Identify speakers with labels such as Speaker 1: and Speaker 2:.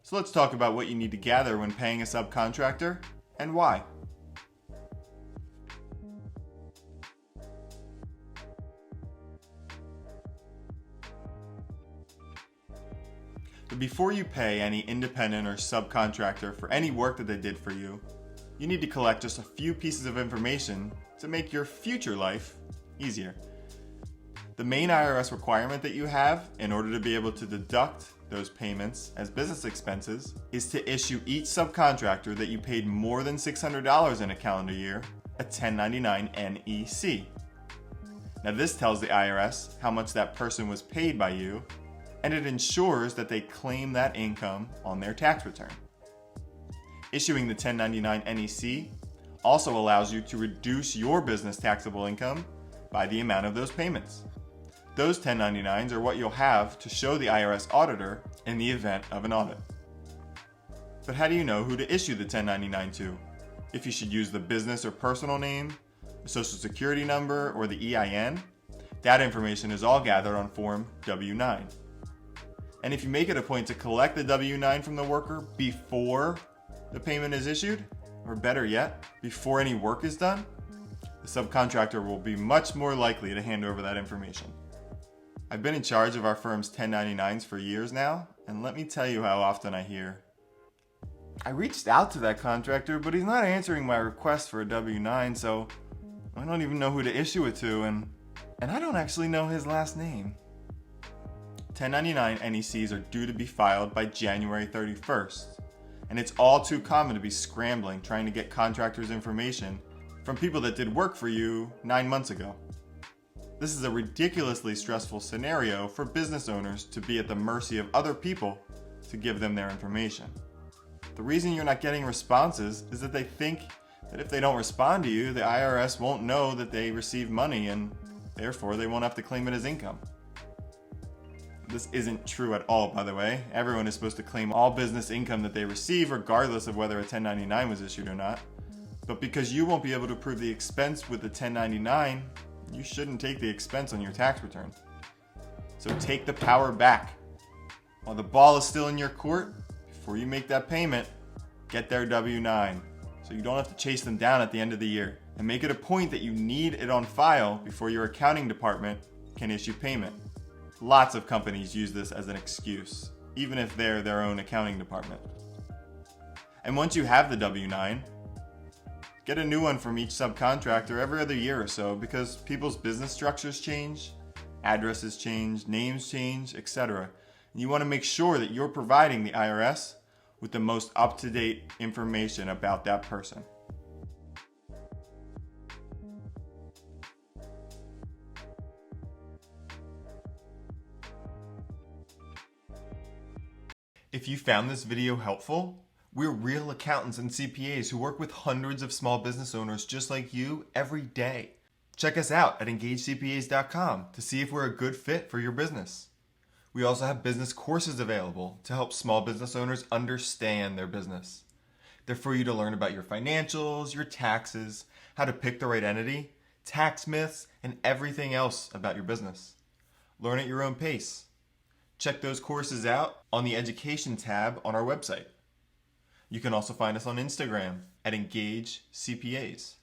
Speaker 1: So let's talk about what you need to gather when paying a subcontractor and why. But before you pay any independent or subcontractor for any work that they did for you, you need to collect just a few pieces of information to make your future life easier. The main IRS requirement that you have in order to be able to deduct those payments as business expenses is to issue each subcontractor that you paid more than $600 in a calendar year a 1099 NEC. Now this tells the IRS how much that person was paid by you, and it ensures that they claim that income on their tax return. Issuing the 1099 NEC also allows you to reduce your business taxable income by the amount of those payments. Those 1099s are what you'll have to show the IRS auditor in the event of an audit. But how do you know who to issue the 1099 to? If you should use the business or personal name, the social security number, or the EIN? That information is all gathered on Form W-9. And if you make it a point to collect the W-9 from the worker before the payment is issued, or better yet, before any work is done, the subcontractor will be much more likely to hand over that information. I've been in charge of our firm's 1099s for years now, and let me tell you how often I hear, "I reached out to that contractor, but he's not answering my request for a W-9, so I don't even know who to issue it to, and I don't actually know his last name." 1099 NECs are due to be filed by January 31st, and it's all too common to be scrambling trying to get contractors' information from people that did work for you 9 months ago. This is a ridiculously stressful scenario for business owners to be at the mercy of other people to give them their information. The reason you're not getting responses is that they think that if they don't respond to you, the IRS won't know that they received money and therefore they won't have to claim it as income. This isn't true at all, by the way. Everyone is supposed to claim all business income that they receive regardless of whether a 1099 was issued or not. But because you won't be able to prove the expense with the 1099, you shouldn't take the expense on your tax return. So take the power back. While the ball is still in your court, before you make that payment, get their W-9 so you don't have to chase them down at the end of the year. And make it a point that you need it on file before your accounting department can issue payment. Lots of companies use this as an excuse, even if they're their own accounting department. And once you have the W-9, get a new one from each subcontractor every other year or so because people's business structures change, addresses change, names change, etc. And you want to make sure that you're providing the IRS with the most up-to-date information about that person. If you found this video helpful, we're real accountants and CPAs who work with hundreds of small business owners just like you every day. Check us out at engagecpas.com to see if we're a good fit for your business. We also have business courses available to help small business owners understand their business. They're for you to learn about your financials, your taxes, how to pick the right entity, tax myths, and everything else about your business. Learn at your own pace. Check those courses out on the Education tab on our website. You can also find us on Instagram at Engage CPAs.